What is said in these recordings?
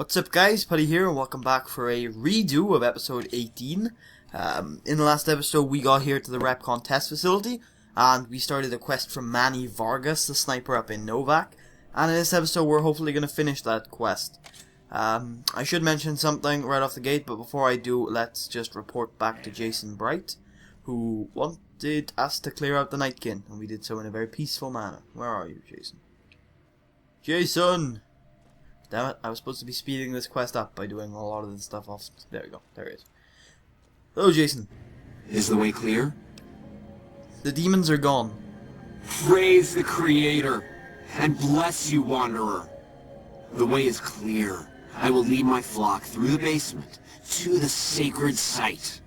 What's up guys, Putty here, and welcome back for a redo of episode 18. In the last episode we got here to the REPCONN Test Facility, and we started a quest from Manny Vargas, the sniper up in Novak, and in this episode we're hopefully going to finish that quest. I should mention something right off the gate, but before I do, let's just report back to Jason Bright, who wanted us to clear out the Nightkin, and we did so in a very peaceful manner. Where are you, Jason? Jason! Damn it, I was supposed to be speeding this quest up by doing a lot of this stuff off. There we go, there he is. Hello, Jason. Is the way clear? The demons are gone. Praise the Creator, and bless you, Wanderer. The way is clear. I will lead my flock through the basement to the sacred site.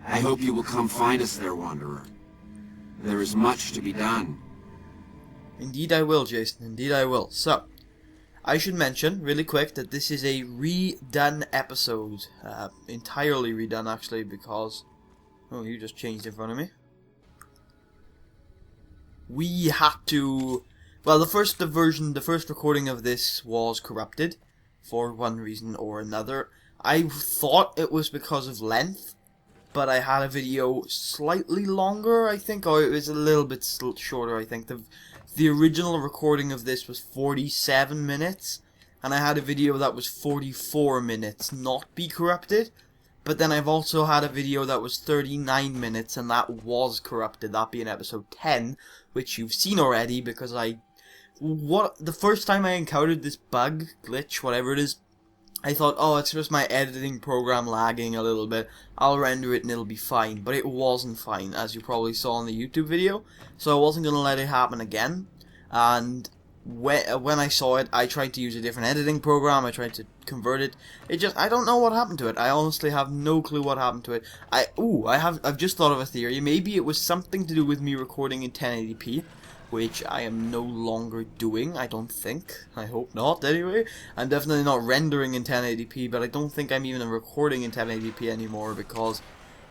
I hope you will come find us there, Wanderer. There is much to be done. Indeed I will, Jason, indeed I will. So, I should mention, really quick, that this is a redone episode. Entirely redone, actually, because... Oh, you just changed in front of me. We had to... Well, the first recording of this was corrupted, for one reason or another. I thought it was because of length, but I had a video slightly longer, I think, or it was a little bit shorter, I think. The original recording of this was 47 minutes, and I had a video that was 44 minutes, not be corrupted. But then I've also had a video that was 39 minutes, and that was corrupted, that being episode 10, which you've seen already, because the first time I encountered this bug, glitch, whatever it is, I thought, oh, it's just my editing program lagging a little bit, I'll render it and it'll be fine. But it wasn't fine, as you probably saw in the YouTube video, so I wasn't going to let it happen again. And when I saw it, I tried to use a different editing program, I tried to convert it. I don't know what happened to it. I honestly have no clue what happened to it. I've just thought of a theory. Maybe it was something to do with me recording in 1080p. Which I am no longer doing, I don't think. I hope not, anyway. I'm definitely not rendering in 1080p, but I don't think I'm even recording in 1080p anymore, because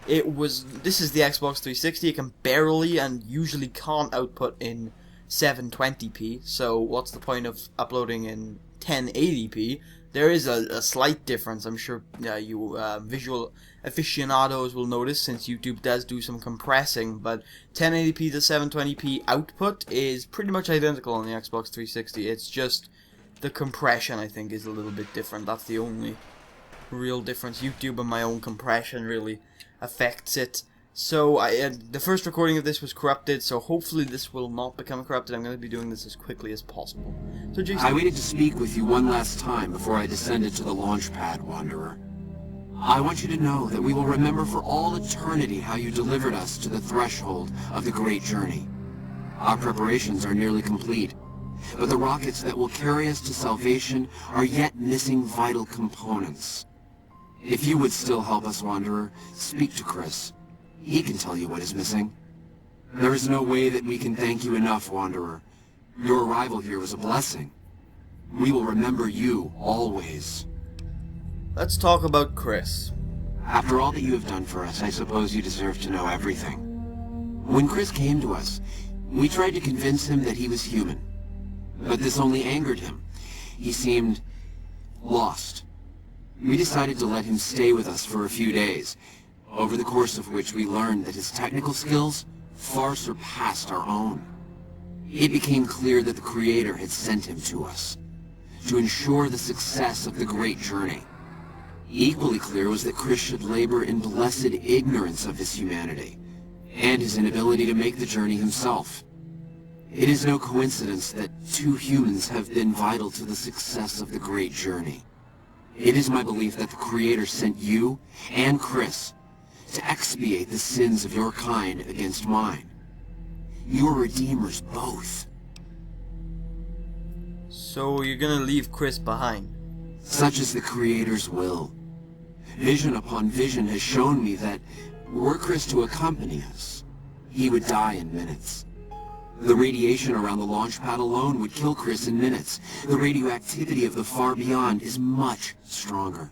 this is the Xbox 360, it can barely and usually can't output in 720p, so what's the point of uploading in 1080p? There is a slight difference, I'm sure you visual aficionados will notice, since YouTube does do some compressing, but 1080p to 720p output is pretty much identical on the Xbox 360. It's just the compression, I think, is a little bit different. That's the only real difference. YouTube and my own compression really affects it. So the first recording of this was corrupted, so hopefully this will not become corrupted. I'm going to be doing this as quickly as possible. So Jason, I waited to speak with you one last time before I descended to the launch pad, Wanderer. I want you to know that we will remember for all eternity how you delivered us to the threshold of the great journey. Our preparations are nearly complete, but the rockets that will carry us to salvation are yet missing vital components. If you would still help us, Wanderer, speak to Chris. He can tell you what is missing. There is no way that we can thank you enough, Wanderer. Your arrival here was a blessing. We will remember you always. Let's talk about Chris. After all that you have done for us, I suppose you deserve to know everything. When Chris came to us, we tried to convince him that he was human. But this only angered him. He seemed lost. We decided to let him stay with us for a few days, over the course of which we learned that his technical skills far surpassed our own. It became clear that the Creator had sent him to us, to ensure the success of the great journey. Equally clear was that Chris should labor in blessed ignorance of his humanity, and his inability to make the journey himself. It is no coincidence that two humans have been vital to the success of the great journey. It is my belief that the Creator sent you and Chris to expiate the sins of your kind against mine. Your redeemers both. So you're gonna leave Chris behind? Such is the Creator's will. Vision upon vision has shown me that were Chris to accompany us, he would die in minutes. The radiation around the launch pad alone would kill Chris in minutes. The radioactivity of the far beyond is much stronger.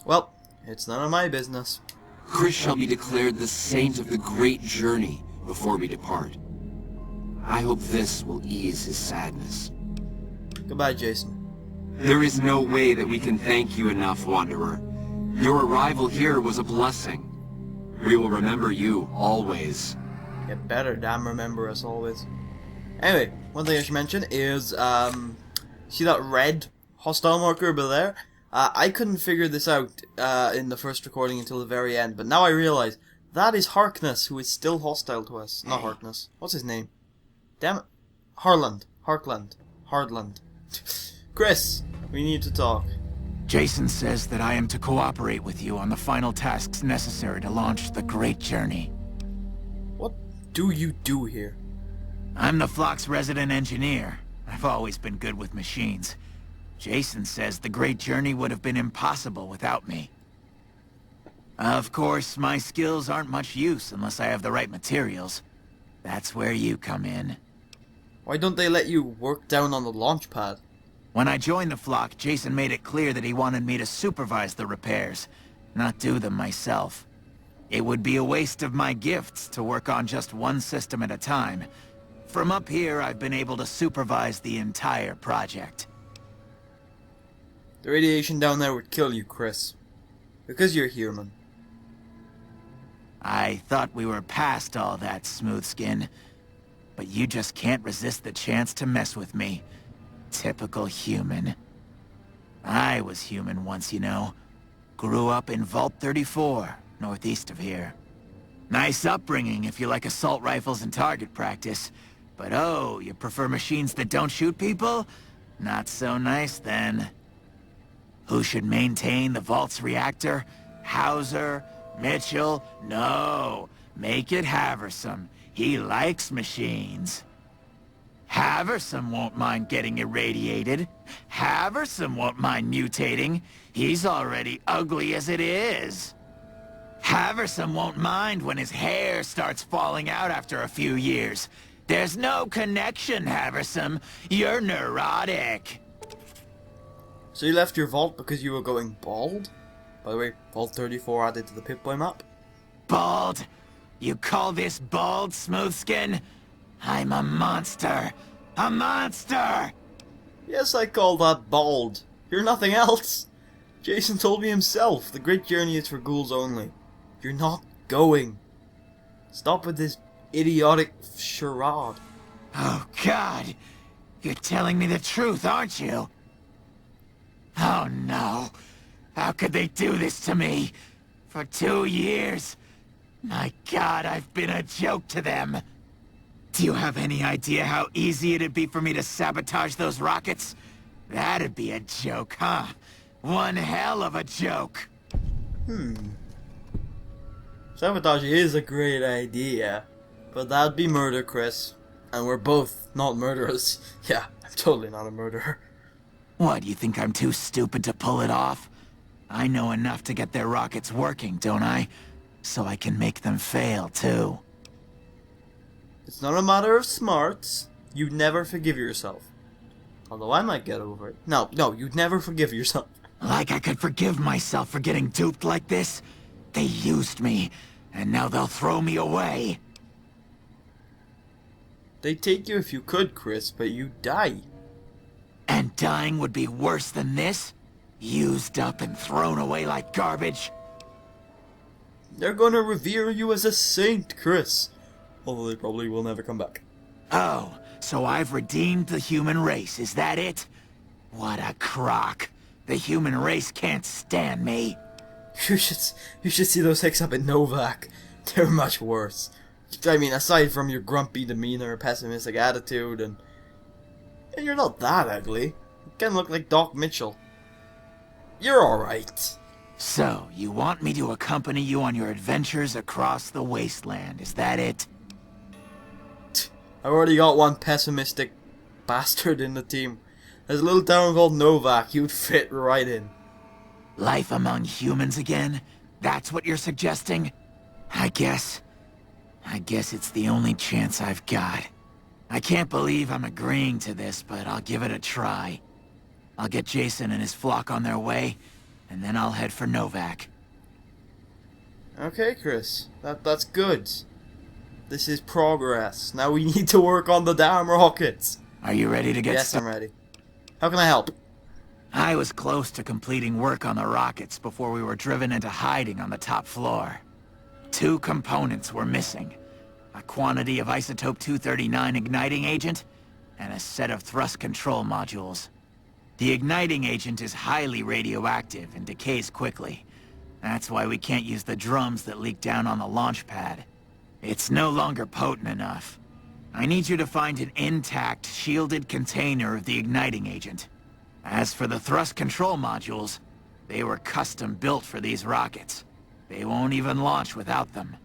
Well, it's none of my business. Chris shall be declared the saint of the great journey before we depart. I hope this will ease his sadness. Goodbye, Jason. There is no way that we can thank you enough, Wanderer. Your arrival here was a blessing. We will remember you always. You better damn remember us always. Anyway, one thing I should mention is, see that red hostile marker over there? I couldn't figure this out in the first recording until the very end, but now I realize that is Harkness, who is still hostile to us. Not Harkness. What's his name? Damn it. Harland. Hardland. Chris, we need to talk. Jason says that I am to cooperate with you on the final tasks necessary to launch the Great Journey. What do you do here? I'm the flock's resident engineer. I've always been good with machines. Jason says the Great Journey would have been impossible without me. Of course, my skills aren't much use unless I have the right materials. That's where you come in. Why don't they let you work down on the launch pad? When I joined the flock, Jason made it clear that he wanted me to supervise the repairs, not do them myself. It would be a waste of my gifts to work on just one system at a time. From up here, I've been able to supervise the entire project. The radiation down there would kill you, Chris. Because you're human. I thought we were past all that, Smoothskin. But you just can't resist the chance to mess with me. Typical human. I was human once, you know. Grew up in Vault 34, northeast of here. Nice upbringing if you like assault rifles and target practice. But oh, you prefer machines that don't shoot people? Not so nice then. Who should maintain the Vault's reactor? Hauser? Mitchell? No. Make it Haversam. He likes machines. Haversam won't mind getting irradiated. Haversam won't mind mutating. He's already ugly as it is. Haversam won't mind when his hair starts falling out after a few years. There's no connection, Haversam. You're neurotic. So you left your vault because you were going bald? By the way, Vault 34 added to the Pip-Boy map. Bald? You call this bald, Smoothskin? I'm a monster. A monster! Yes, I call that bald. You're nothing else. Jason told me himself, the Great Journey is for ghouls only. You're not going. Stop with this idiotic charade. Oh, God. You're telling me the truth, aren't you? Oh, no. How could they do this to me? For 2 years? My God, I've been a joke to them. Do you have any idea how easy it'd be for me to sabotage those rockets? That'd be a joke, huh? One hell of a joke. Sabotage is a great idea. But that'd be murder, Chris. And we're both not murderers. Yeah, I'm totally not a murderer. What, you think I'm too stupid to pull it off? I know enough to get their rockets working, don't I? So I can make them fail, too. It's not a matter of smarts. You'd never forgive yourself. Although I might get over it. No, you'd never forgive yourself. Like I could forgive myself for getting duped like this? They used me, and now they'll throw me away. They'd take you if you could, Chris, but you'd die. And dying would be worse than this? Used up and thrown away like garbage? They're gonna revere you as a saint, Chris. Although they probably will never come back. Oh, so I've redeemed the human race, is that it? What a crock. The human race can't stand me. You should see those hicks up in Novak. They're much worse. I mean, aside from your grumpy demeanor, pessimistic attitude, and you're not that ugly. You kinda look like Doc Mitchell. You're alright. So, you want me to accompany you on your adventures across the wasteland, is that it? I've already got one pessimistic bastard in the team. There's a little town called Novak. You'd fit right in. Life among humans again? That's what you're suggesting? I guess it's the only chance I've got. I can't believe I'm agreeing to this, but I'll give it a try. I'll get Jason and his flock on their way, and then I'll head for Novak. Okay, Chris. That's good. This is progress. Now we need to work on the damn rockets. Are you ready to get Yes, I'm ready. How can I help? I was close to completing work on the rockets before we were driven into hiding on the top floor. 2 components were missing. A quantity of isotope 239 igniting agent, and a set of thrust control modules. The igniting agent is highly radioactive and decays quickly. That's why we can't use the drums that leak down on the launch pad. It's no longer potent enough. I need you to find an intact, shielded container of the igniting agent. As for the thrust control modules, they were custom built for these rockets. They won't even launch without them.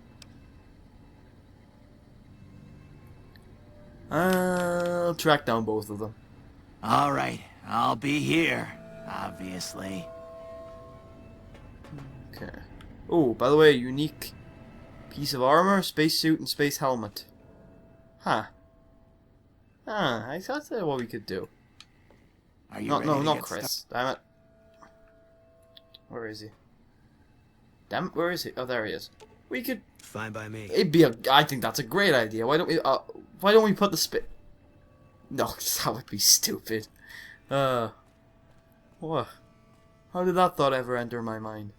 I'll track down both of them. All right, I'll be here, obviously. Okay. Oh, by the way, unique piece of armor, spacesuit, and space helmet. Huh. I thought that's what we could do. Are you Not Chris. Damn it. Where is he? Damn it, where is he? Oh, there he is. We could... Fine by me. I think that's a great idea. Why don't we put the No, that would be stupid. What? How did that thought ever enter my mind?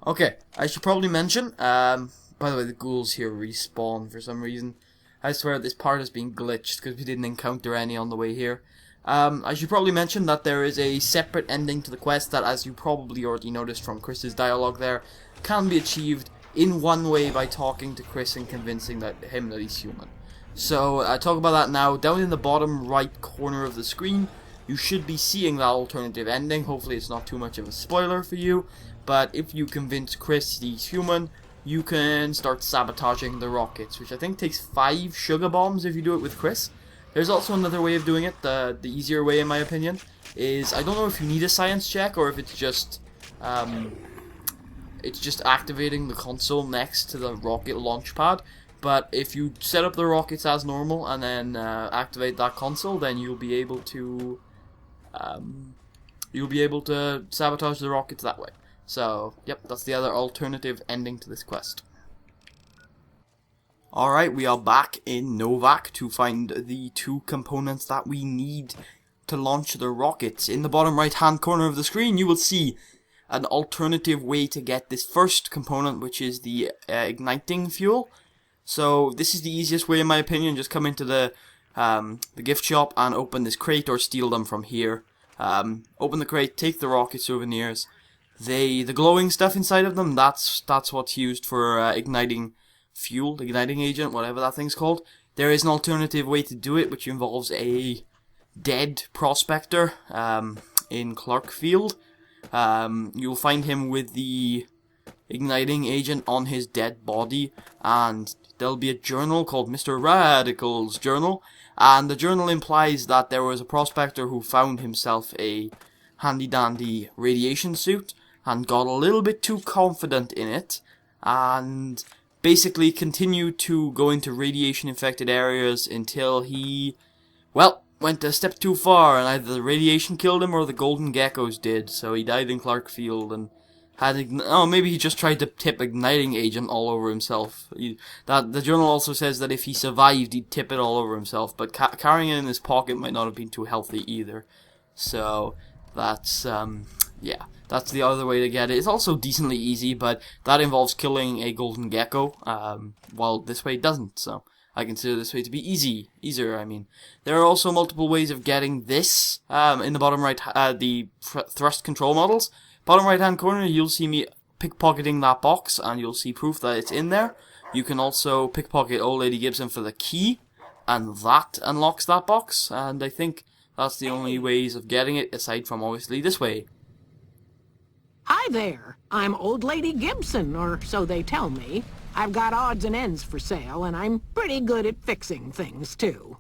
Okay, I should probably mention, by the way, the ghouls here respawn for some reason. I swear this part has been glitched because we didn't encounter any on the way here. I should probably mention that there is a separate ending to the quest that, as you probably already noticed from Chris's dialogue there, can be achieved in one way by talking to Chris and convincing him that he's human. So, I talk about that now. Down in the bottom right corner of the screen, you should be seeing that alternative ending. Hopefully it's not too much of a spoiler for you. But if you convince Chris he's human, you can start sabotaging the rockets, which I think takes 5 sugar bombs if you do it with Chris. There's also another way of doing it, the easier way in my opinion, is I don't know if you need a science check or if it's just activating the console next to the rocket launch pad. But if you set up the rockets as normal and then activate that console, then you'll be able to sabotage the rockets that way. So, yep, that's the other alternative ending to this quest. Alright, we are back in Novak to find the 2 components that we need to launch the rockets. In the bottom right hand corner of the screen, you will see an alternative way to get this first component, which is the igniting fuel. So, this is the easiest way in my opinion. Just come into the gift shop and open this crate or steal them from here. Open the crate, take the rocket souvenirs. The glowing stuff inside of them, that's what's used for igniting fuel, igniting agent, whatever that thing's called. There is an alternative way to do it, which involves a dead prospector in Clarkfield. You'll find him with the igniting agent on his dead body, and there'll be a journal called Mr. Radical's Journal, and the journal implies that there was a prospector who found himself a handy-dandy radiation suit, and got a little bit too confident in it, and basically continued to go into radiation-infected areas until he, well, went a step too far, and either the radiation killed him or the golden geckos did, so he died in Clarkfield, and maybe he just tried to tip igniting agent all over himself. The journal also says that if he survived, he'd tip it all over himself, but carrying it in his pocket might not have been too healthy either. So, that's, yeah. That's the other way to get it. It's also decently easy, but that involves killing a golden gecko, while this way doesn't, so I consider this way to be easier, I mean. There are also multiple ways of getting this, in the bottom right, the thrust control models. Bottom right hand corner, you'll see me pickpocketing that box, and you'll see proof that it's in there. You can also pickpocket Old Lady Gibson for the key, and that unlocks that box, and I think that's the only ways of getting it, aside from obviously this way. Hi there. I'm Old Lady Gibson, or so they tell me. I've got odds and ends for sale, and I'm pretty good at fixing things, too.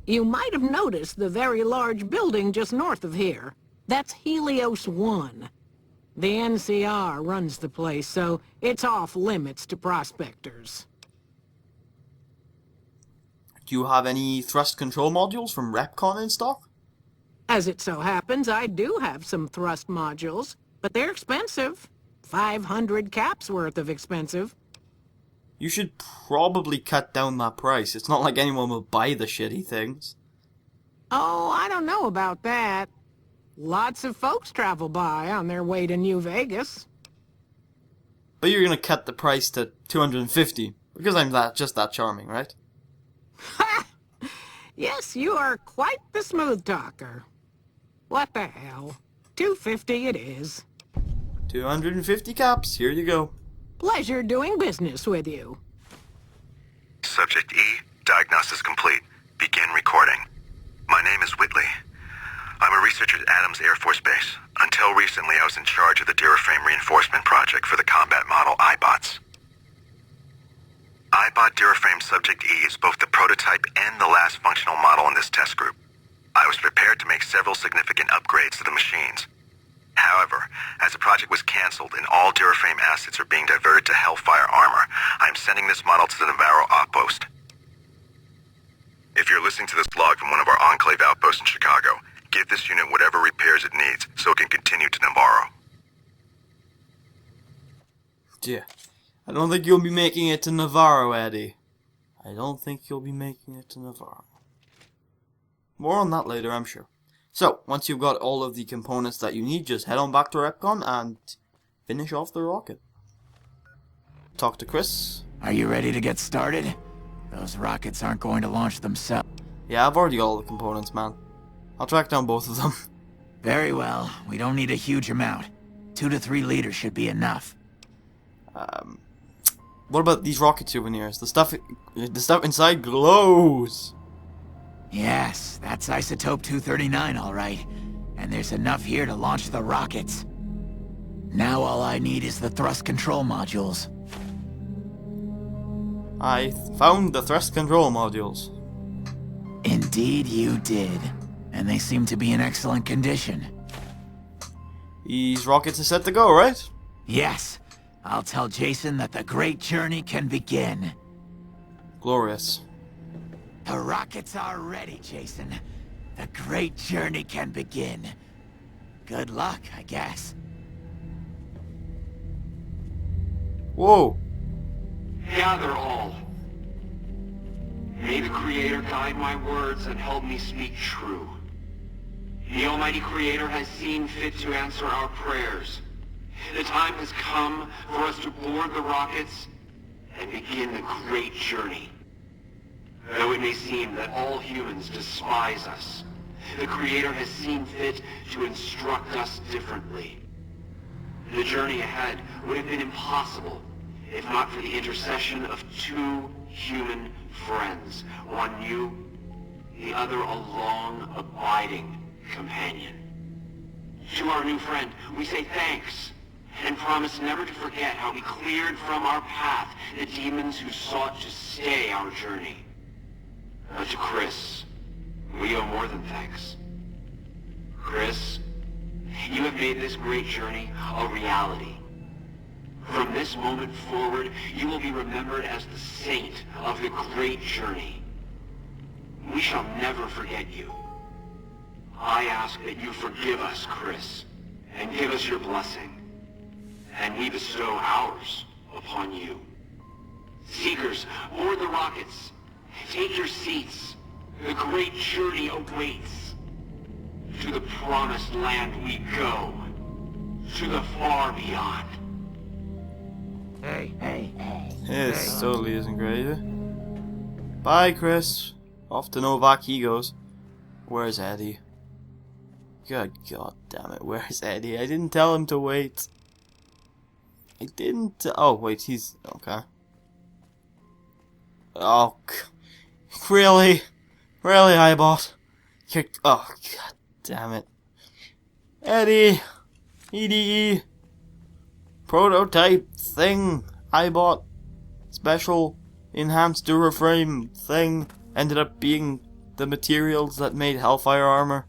You might have noticed the very large building just north of here. That's Helios 1. The NCR runs the place, so it's off limits to prospectors. Do you have any thrust control modules from REPCONN in stock? As it so happens, I do have some thrust modules, but they're expensive. 500 caps worth of expensive. You should probably cut down that price. It's not like anyone will buy the shitty things. Oh, I don't know about that. Lots of folks travel by on their way to New Vegas. But you're gonna cut the price to 250 because I'm just that charming, right? Ha! Yes, you are quite the smooth talker. What the hell? 250 it is. 250 caps, here you go. Pleasure doing business with you. Subject E, diagnosis complete. Begin recording. My name is Whitley. I'm a researcher at Adams Air Force Base. Until recently, I was in charge of the Duraframe reinforcement project for the combat model iBots. iBot Duraframe Subject E is both the prototype and the last functional model in this test group. I was prepared to make several significant upgrades to the machines. However, as the project was cancelled and all Duraframe assets are being diverted to Hellfire armor, I'm sending this model to the Navarro outpost. If you're listening to this log from one of our Enclave outposts in Chicago, give this unit whatever repairs it needs so it can continue to Navarro. Yeah. I don't think you'll be making it to Navarro, Eddie. I don't think you'll be making it to Navarro. More on that later, I'm sure. So, once you've got all of the components that you need, just head on back to REPCONN and finish off the rocket. Talk to Chris. Are you ready to get started? Those rockets aren't going to launch themselves. Yeah, I've already got all the components, man. I'll track down both of them. Very well. We don't need a huge amount. 2 to 3 liters should be enough. What about these rocket souvenirs? The stuff inside glows. Yes, that's isotope 239, all right. And there's enough here to launch the rockets. Now all I need is the thrust control modules. I found the thrust control modules. Indeed you did. And they seem to be in excellent condition. These rockets are set to go, right? Yes. I'll tell Jason that the great journey can begin. Glorious. The rockets are ready, Jason. The great journey can begin. Good luck, I guess. Whoa. Gather all. May the Creator guide my words and help me speak true. The Almighty Creator has seen fit to answer our prayers. The time has come for us to board the rockets and begin the great journey. Though it may seem that all humans despise us, the Creator has seen fit to instruct us differently. The journey ahead would have been impossible if not for the intercession of 2 human friends, one new, the other a long, abiding companion. To our new friend, we say thanks, and promise never to forget how we cleared from our path the demons who sought to stay our journey. But to Chris, we owe more than thanks. Chris, you have made this great journey a reality. From this moment forward, you will be remembered as the saint of the great journey. We shall never forget you. I ask that you forgive us, Chris, and give us your blessing, and we bestow ours upon you. Seekers, board the rockets. Take your seats. The great journey awaits. To the promised land we go. To the far beyond. Hey. This totally isn't great, either. Bye, Chris. Off to Novak he goes. Where's Eddie? God damn it, where's Eddie? I didn't tell him to wait. I didn't... Oh, wait, he's... Okay. Oh, really? Really, iBot? Oh, god damn it. Eddie! EDE! Prototype thing I bought. Special enhanced Duraframe thing ended up being the materials that made Hellfire armor.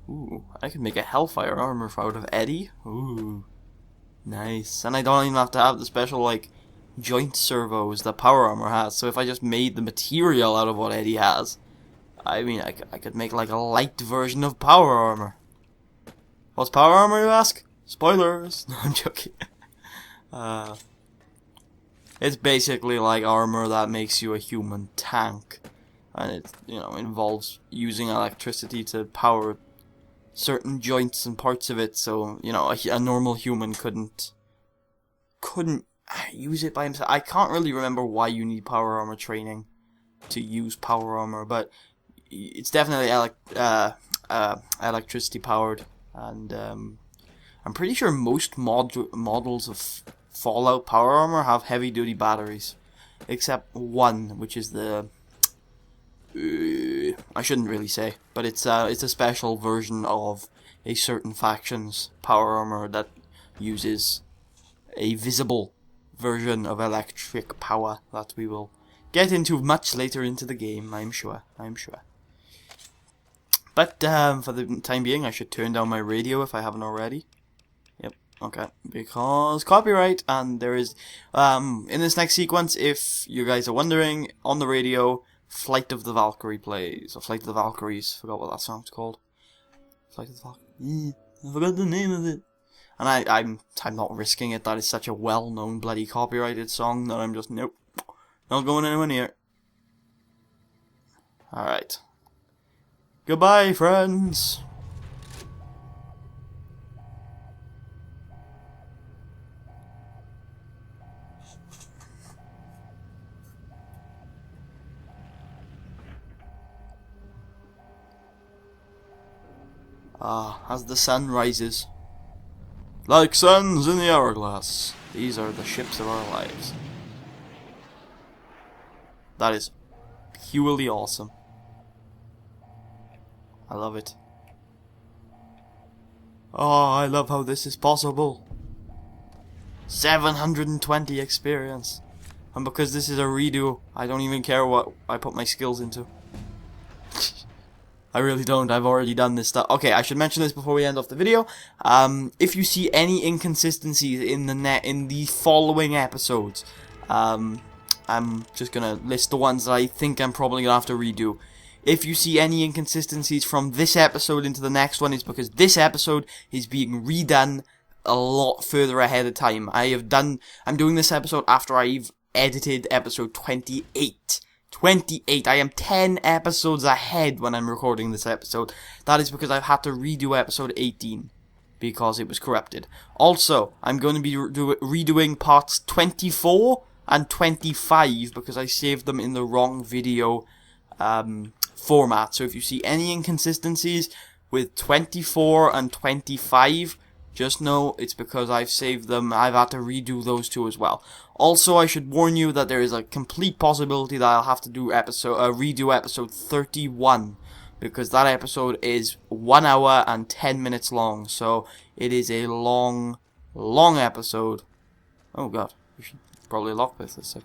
Ooh, I could make a Hellfire armor out of Eddie. Ooh, nice. And I don't even have to have the special, like, joint servos that Power Armor has. So if I just made the material out of what Eddie has, I mean, I could make like a light version of power armor. What's power armor, you ask? Spoilers! No, I'm joking. It's basically like armor that makes you a human tank. And it, you know, involves using electricity to power certain joints and parts of it, so, you know, a normal human couldn't use it by himself. I can't really remember why you need power armor training to use power armor, but it's definitely electricity powered, and I'm pretty sure most models of Fallout power armor have heavy duty batteries, except one, which is the I shouldn't really say, but it's a special version of a certain faction's power armor that uses a visible version of electric power that we will get into much later into the game, I'm sure. But for the time being, I should turn down my radio if I haven't already. Yep, okay, because copyright, and there is, in this next sequence, if you guys are wondering, on the radio, Flight of the Valkyrie plays, or Flight of the Valkyries, forgot what that song's called. Flight of the Valkyries, I forgot the name of it. And I'm not risking it, that is such a well-known bloody copyrighted song that I'm just, nope, not going anywhere near. Alright. Goodbye, friends! As the sun rises, like suns in the hourglass, these are the ships of our lives. That is purely awesome. I love it. Oh, I love how this is possible. 720 experience. And because this is a redo, I don't even care what I put my skills into. I really don't. I've already done this stuff. Okay, I should mention this before we end off the video. If you see any inconsistencies in the following episodes, I'm just gonna list the ones that I think I'm probably gonna have to redo. If you see any inconsistencies from this episode into the next one, it's because this episode is being redone a lot further ahead of time. I'm doing this episode after I've edited episode 28. 28. I am 10 episodes ahead when I'm recording this episode. That is because I've had to redo episode 18 because it was corrupted. Also, I'm going to be redoing parts 24 and 25 because I saved them in the wrong video format. So if you see any inconsistencies with 24 and 25, just know it's because I've saved them. I've had to redo those two as well. Also, I should warn you that there is a complete possibility that I'll have to do redo episode 31, because that episode is 1 hour and 10 minutes long. So it is a long episode. Oh god, we should probably lock this.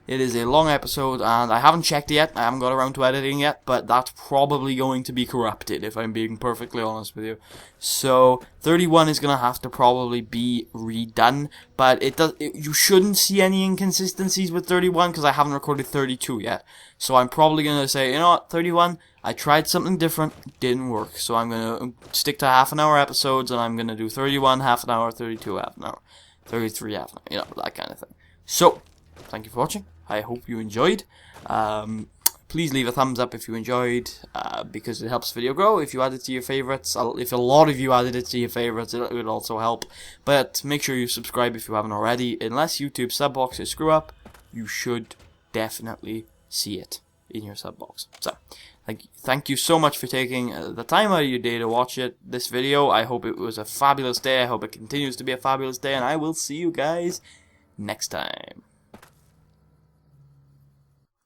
It is a long episode, and I haven't checked it yet. I haven't got around to editing yet, but that's probably going to be corrupted, if I'm being perfectly honest with you. So 31 is gonna have to probably be redone, but you shouldn't see any inconsistencies with 31 because I haven't recorded 32 yet. So I'm probably gonna say, you know what, 31, I tried something different, didn't work. So I'm gonna stick to half-an-hour episodes, and I'm gonna do 31 half an hour, 32 half an hour, 33 half an hour, you know, that kind of thing. So thank you for watching. I hope you enjoyed. Please leave a thumbs up if you enjoyed, because it helps the video grow. If you add it to your favorites, if a lot of you added it to your favorites, it would also help. But make sure you subscribe if you haven't already. Unless YouTube sub boxes screw up, you should definitely see it in your sub box. So, thank you so much for taking the time out of your day to watch this video. I hope it was a fabulous day. I hope it continues to be a fabulous day, and I will see you guys next time.